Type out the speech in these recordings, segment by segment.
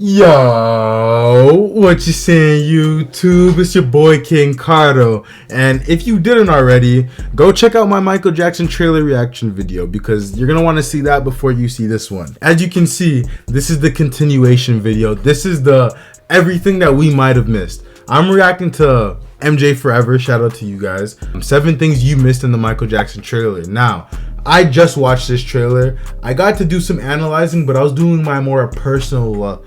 Yo, what you saying, YouTube? It's your boy King Cardo, and if you didn't already, go check out my Michael Jackson trailer reaction video because you're gonna want to see that before you see this one. As you can see, this is the continuation video. This is the everything that we might have missed. I'm reacting to MJ Forever. Shout out to you guys. 7 things you missed in the Michael Jackson trailer. Now, I just watched this trailer. I got to do some analyzing, but I was doing my more personal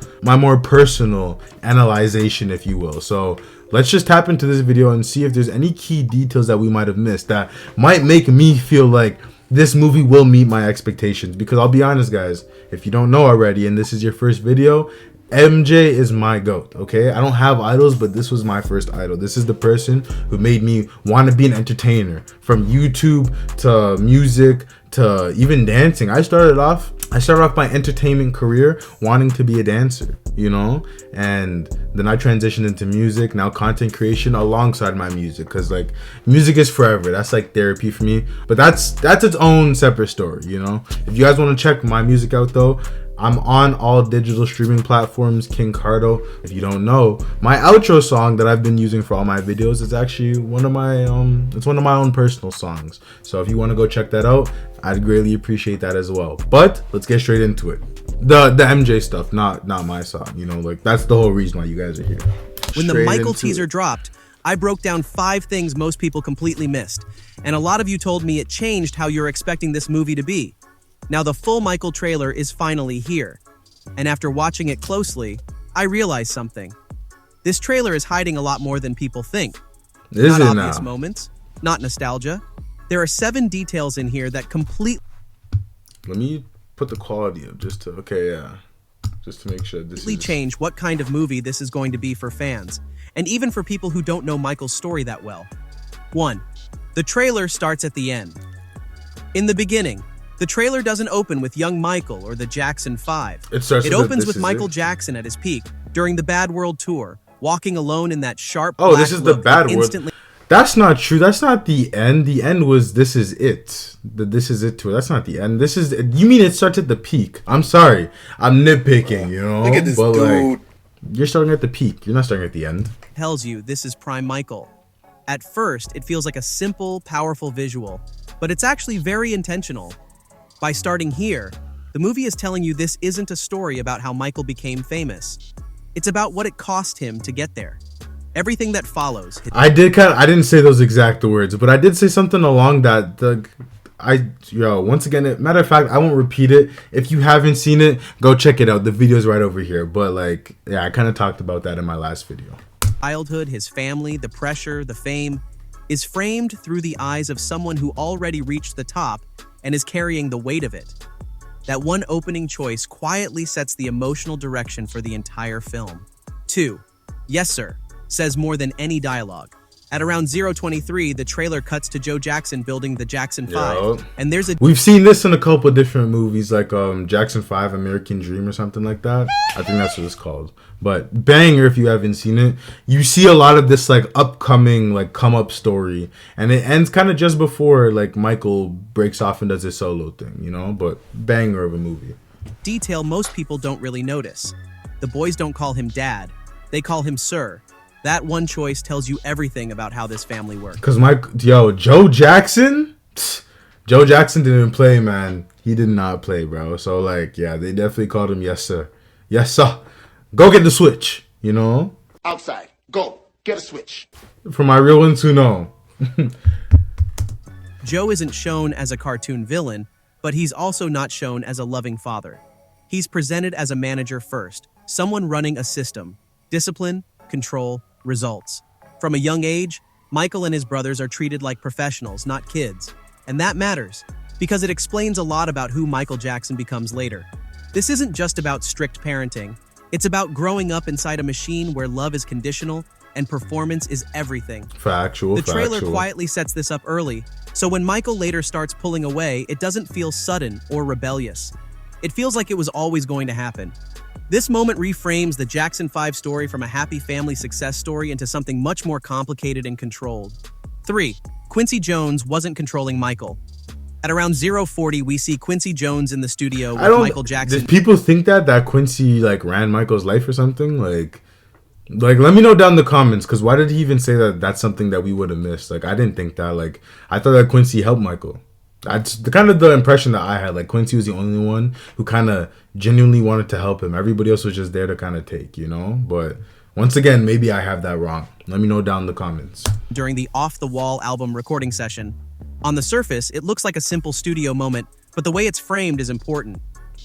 analyzation, if you will. So let's just tap into this video and see if there's any key details that we might have missed that might make me feel like this movie will meet my expectations. Because I'll be honest, guys, if you don't know already, and this is your first video, MJ is my GOAT, okay? I don't have idols, but this was my first idol. This is the person who made me want to be an entertainer. From YouTube to music to even dancing. I started off my entertainment career wanting to be a dancer, you know? And then I transitioned into music, now content creation alongside my music. Cause like music is forever. That's like therapy for me. But that's its own separate story, you know? If you guys want to check my music out though, I'm on all digital streaming platforms, King Cardo. If you don't know, my outro song that I've been using for all my videos is actually one of my own personal songs. So if you want to go check that out, I'd greatly appreciate that as well. But let's get straight into it. The MJ stuff, not my song, you know, like that's the whole reason why you guys are here. When the Michael teaser dropped, I broke down 5 things most people completely missed. And a lot of you told me it changed how you're expecting this movie to be. Now the full Michael trailer is finally here, and after watching it closely, I realized something. This trailer is hiding a lot more than people think. Is not it obvious now? moments, not nostalgia. There are 7 details in here that completely Let me put the quality up just to just to make sure this is change what kind of movie this is going to be for fans, and even for people who don't know Michael's story that well. 1. The trailer starts at the end. In the beginning, the trailer doesn't open with young Michael or the Jackson 5. It opens with Michael Jackson at his peak during the Bad World Tour, walking alone in that sharp black this is the Bad World. That's not true. That's not the end. The end was This Is It. The This Is It tour. That's not the end. This is. You mean it starts at the peak? I'm sorry. I'm nitpicking. You know. Look at this dude. Like, you're starting at the peak. You're not starting at the end. Tells you this is prime Michael. At first, it feels like a simple, powerful visual, but it's actually very intentional. By starting here, the movie is telling you this isn't a story about how Michael became famous. It's about what it cost him to get there. Everything that follows. I didn't say those exact words, but I did say something along that. Once again, matter of fact, I won't repeat it. If you haven't seen it, go check it out. The video's right over here. But like, yeah, I kind of talked about that in my last video. Childhood, his family, the pressure, the fame, is framed through the eyes of someone who already reached the top and is carrying the weight of it. That one opening choice quietly sets the emotional direction for the entire film. 2. Yes, sir, says more than any dialogue. At around 0:23, the trailer cuts to Joe Jackson building the Jackson 5, and we've seen this in a couple of different movies, like Jackson 5, American Dream or something like that. I think that's what it's called. But banger if you haven't seen it. You see a lot of this like upcoming like come up story, and it ends kind of just before like Michael breaks off and does his solo thing, you know. But banger of a movie. Detail most people don't really notice. The boys don't call him Dad; they call him Sir. That one choice tells you everything about how this family works. Cause Joe Jackson? Joe Jackson didn't play, man. He did not play, bro. So like, yeah, they definitely called him yes, sir. Yes, sir. Go get the switch, you know? Outside. Go. Get a switch. For my real ones who know. Joe isn't shown as a cartoon villain, but he's also not shown as a loving father. He's presented as a manager first, someone running a system. Discipline, control, results. From a young age, Michael and his brothers are treated like professionals, not kids. And that matters, because it explains a lot about who Michael Jackson becomes later. This isn't just about strict parenting. It's about growing up inside a machine where love is conditional and performance is everything. The trailer quietly sets this up early, so when Michael later starts pulling away, it doesn't feel sudden or rebellious. It feels like it was always going to happen. This moment reframes the Jackson 5 story from a happy family success story into something much more complicated and controlled. 3. Quincy Jones wasn't controlling Michael. At around 0:40, we see Quincy Jones in the studio I with don't. Michael Jackson. Did people think that Quincy like ran Michael's life or something? Like, let me know down in the comments, because why did he even say that that's something that we would have missed? Like, I didn't think that. Like, I thought that Quincy helped Michael. That's the kind of the impression that I had. Like, Quincy was the only one who kind of genuinely wanted to help him. Everybody else was just there to kind of take, you know? But once again, maybe I have that wrong. Let me know down in the comments. During the Off the Wall album recording session. On the surface, it looks like a simple studio moment, but the way it's framed is important.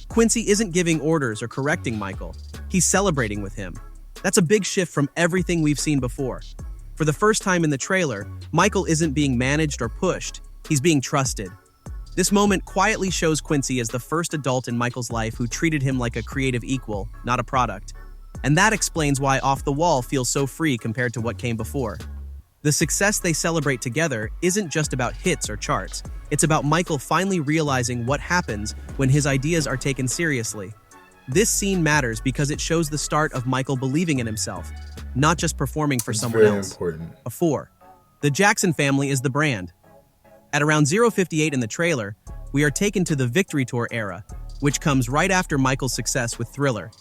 Quincy isn't giving orders or correcting Michael. He's celebrating with him. That's a big shift from everything we've seen before. For the first time in the trailer, Michael isn't being managed or pushed. He's being trusted. This moment quietly shows Quincy as the first adult in Michael's life who treated him like a creative equal, not a product. And that explains why Off the Wall feels so free compared to what came before. The success they celebrate together isn't just about hits or charts. It's about Michael finally realizing what happens when his ideas are taken seriously. This scene matters because it shows the start of Michael believing in himself, not just performing for someone else. Important. A 4. The Jackson family is the brand. At around 0:58 in the trailer, we are taken to the Victory Tour era, which comes right after Michael's success with Thriller.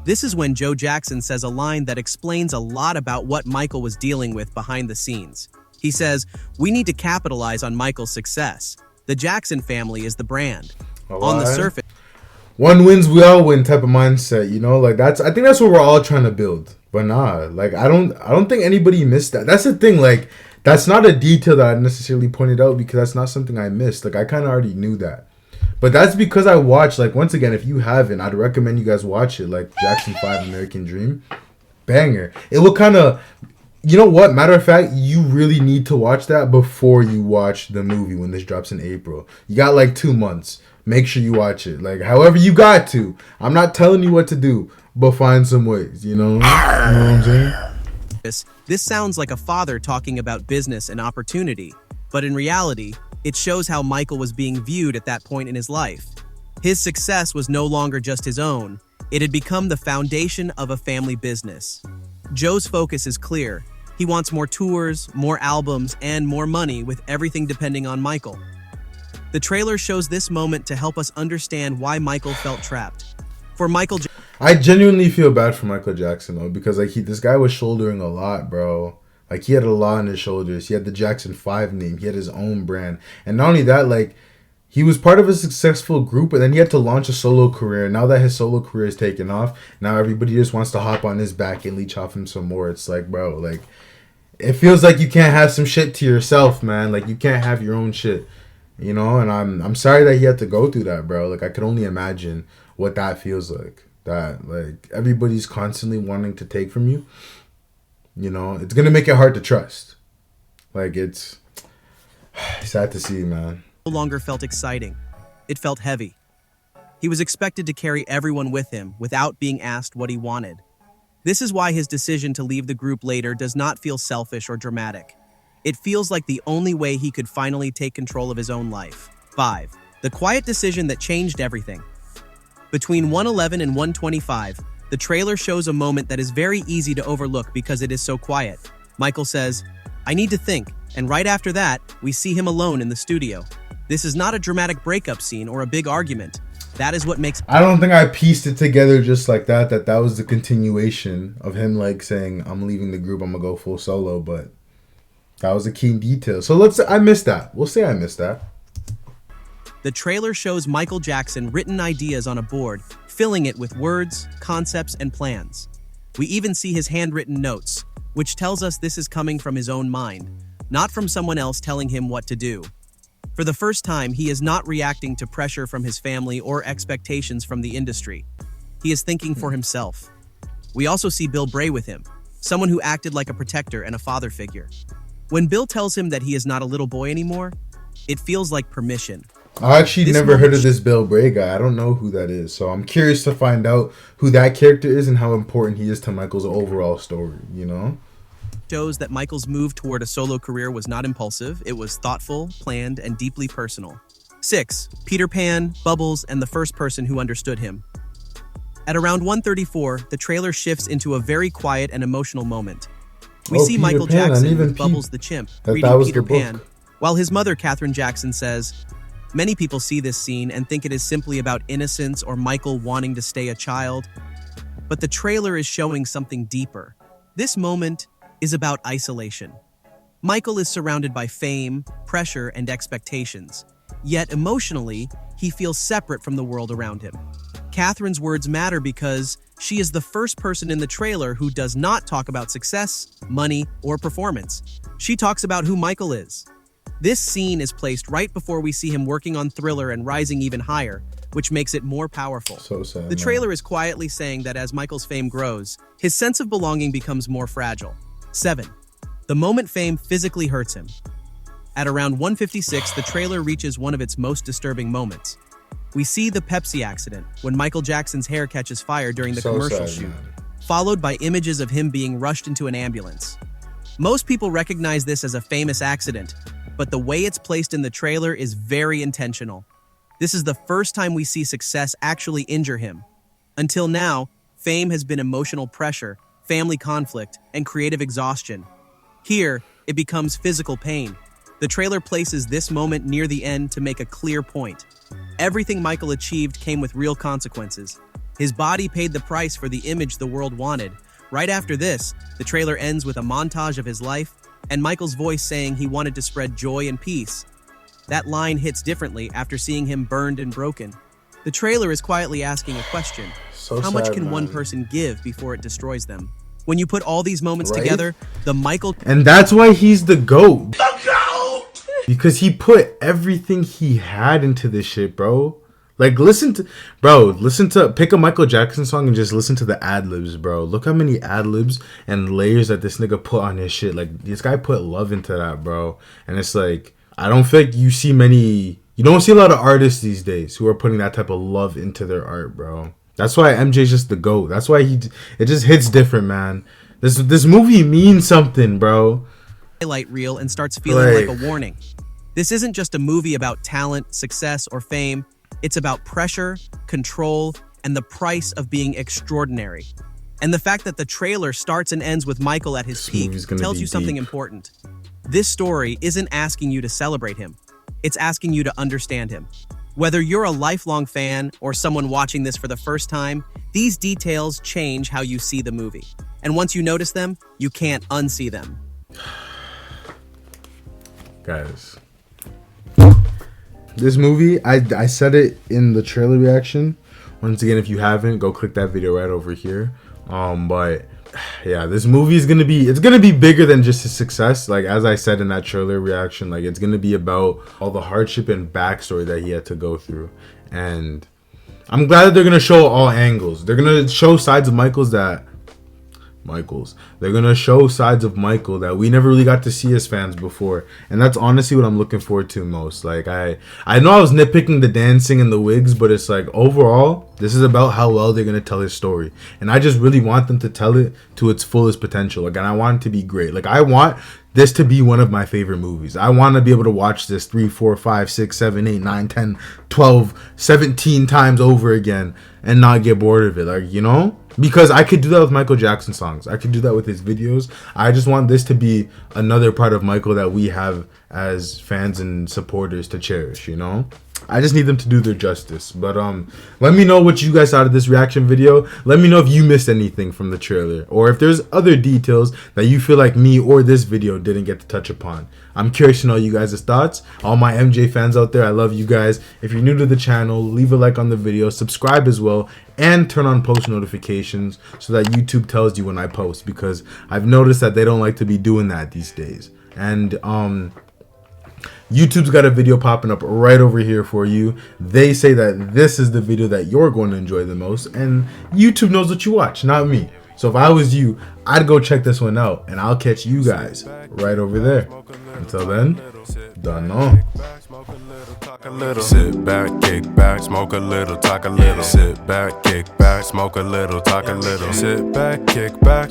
This is when Joe Jackson says a line that explains a lot about what Michael was dealing with behind the scenes. He says, "We need to capitalize on Michael's success. The Jackson family is the brand." On the surface, one wins, we all win type of mindset, you know? Like, I think that's what we're all trying to build. But nah, like, I don't think anybody missed that. That's the thing, like, that's not a detail that I necessarily pointed out because that's not something I missed. Like, I kind of already knew that. But that's because I watched, like, once again, if you haven't, I'd recommend you guys watch it, like, Jackson 5 American Dream. Banger. It will kind of, you know what? Matter of fact, you really need to watch that before you watch the movie when this drops in April. You got, like, 2 months. Make sure you watch it. Like, however you got to. I'm not telling you what to do, but find some ways, you know? You know what I'm saying? this sounds like a father talking about business and opportunity, but in reality, it shows how Michael was being viewed at that point in his life. His success was no longer just his own. It had become the foundation of a family business. Joe's focus is clear. He wants more tours, more albums, and more money, with everything depending on Michael. The trailer shows this moment to help us understand why Michael felt trapped. For Michael, I genuinely feel bad for Michael Jackson though, because like this guy was shouldering a lot, bro. Like he had a lot on his shoulders. He had the Jackson 5 name. He had his own brand, and not only that, like he was part of a successful group, and then he had to launch a solo career. Now that his solo career is taken off, now everybody just wants to hop on his back and leech off him some more. It's like, bro, like it feels like you can't have some shit to yourself, man. Like you can't have your own shit. You know, and I'm sorry that he had to go through that, bro. Like I could only imagine what that feels like. That like everybody's constantly wanting to take from you. You know, it's gonna make it hard to trust. Like it's sad to see, man. No longer felt exciting. It felt heavy. He was expected to carry everyone with him without being asked what he wanted. This is why his decision to leave the group later does not feel selfish or dramatic. It feels like the only way he could finally take control of his own life. 5. The quiet decision that changed everything. Between 1:11 and 1:25, the trailer shows a moment that is very easy to overlook because it is so quiet. Michael says, "I need to think," and right after that, we see him alone in the studio. This is not a dramatic breakup scene or a big argument. That is what makes... I don't think I pieced it together just like that that was the continuation of him like saying, "I'm leaving the group, I'm gonna go full solo," but that was a key detail. So let's say I missed that. We'll say I missed that. The trailer shows Michael Jackson written ideas on a board, filling it with words, concepts, and plans. We even see his handwritten notes, which tells us this is coming from his own mind, not from someone else telling him what to do. For the first time, he is not reacting to pressure from his family or expectations from the industry. He is thinking for himself. We also see Bill Bray with him, someone who acted like a protector and a father figure. When Bill tells him that he is not a little boy anymore, it feels like permission. I actually never heard of this Bill Bray guy. I don't know who that is. So I'm curious to find out who that character is and how important he is to Michael's overall story, you know? Shows that Michael's move toward a solo career was not impulsive. It was thoughtful, planned, and deeply personal. 6. Peter Pan, Bubbles, and the first person who understood him. At around 1:34, the trailer shifts into a very quiet and emotional moment. We see Peter Michael Pan. Jackson with Bubbles the chimp reading Peter Pan, while his mother, Katherine Jackson, says, Many people see this scene and think it is simply about innocence or Michael wanting to stay a child, but the trailer is showing something deeper. This moment is about isolation. Michael is surrounded by fame, pressure, and expectations, yet emotionally, he feels separate from the world around him. Catherine's words matter because she is the first person in the trailer who does not talk about success, money, or performance. She talks about who Michael is. This scene is placed right before we see him working on Thriller and rising even higher, which makes it more powerful. So sad. The trailer is quietly saying that as Michael's fame grows, his sense of belonging becomes more fragile. 7. The moment fame physically hurts him. At around 1:56, the trailer reaches one of its most disturbing moments. We see the Pepsi accident, when Michael Jackson's hair catches fire during the commercial shoot, followed by images of him being rushed into an ambulance. Most people recognize this as a famous accident, but the way it's placed in the trailer is very intentional. This is the first time we see success actually injure him. Until now, fame has been emotional pressure, family conflict, and creative exhaustion. Here, it becomes physical pain. The trailer places this moment near the end to make a clear point. Everything Michael achieved came with real consequences. His body paid the price for the image the world wanted. Right after this, the trailer ends with a montage of his life and Michael's voice saying he wanted to spread joy and peace. That line hits differently after seeing him burned and broken. The trailer is quietly asking a question. How much can one person give before it destroys them? When you put all these moments together, the Michael... And that's why he's the GOAT. The GOAT! Because he put everything he had into this shit, bro. Like, pick a Michael Jackson song and just listen to the ad-libs, bro. Look how many ad-libs and layers that this nigga put on his shit. Like, this guy put love into that, bro. And it's like, I don't think you don't see a lot of artists these days who are putting that type of love into their art, bro. That's why MJ's just the GOAT. That's why it just hits different, man. This movie means something, bro. Highlight reel and starts feeling like a warning. This isn't just a movie about talent, success, or fame. It's about pressure, control, and the price of being extraordinary. And the fact that the trailer starts and ends with Michael at his peak tells you something important. This story isn't asking you to celebrate him. It's asking you to understand him. Whether you're a lifelong fan or someone watching this for the first time, these details change how you see the movie. And once you notice them, you can't unsee them. Guys, this movie, I said it in the trailer reaction. Once again, if you haven't, go click that video right over here. But yeah, this movie is gonna be bigger than just his success. Like, as I said in that trailer reaction, like, it's gonna be about all the hardship and backstory that he had to go through. And I'm glad that they're gonna show all angles. They're gonna show sides of They're gonna show sides of Michael that we never really got to see as fans before, and that's honestly what I'm looking forward to most. Like, I know I was nitpicking the dancing and the wigs, but it's like, overall, this is about how well they're gonna tell his story, and I just really want them to tell it to its fullest potential. Like, and I want it to be great. Like, I want this to be one of my favorite movies. I want to be able to watch this 3, 4, 5, 6, 7, 8, 9, 10, 12, 17 times over again and not get bored of it. Like, you know? Because I could do that with Michael Jackson songs. I could do that with his videos. I just want this to be another part of Michael that we have as fans and supporters to cherish, you know? I just need them to do their justice. But let me know what you guys thought of this reaction video. Let me know if you missed anything from the trailer, or if there's other details that you feel like me or this video didn't get to touch upon. I'm curious to know you guys' thoughts. All my MJ fans out there, I love you guys. If you're new to the channel, leave a like on the video, subscribe as well, and turn on post notifications so that YouTube tells you when I post, because I've noticed that they don't like to be doing that these days. And YouTube's got a video popping up right over here for you. They say that this is the video that you're going to enjoy the most, and YouTube knows what you watch, not me. So if I was you, I'd go check this one out, and I'll catch you guys right over there. Until then, don't know. Sit back, kick back, smoke a little, talk a little. Sit back, kick back, smoke a little, talk a little. Sit back, kick back.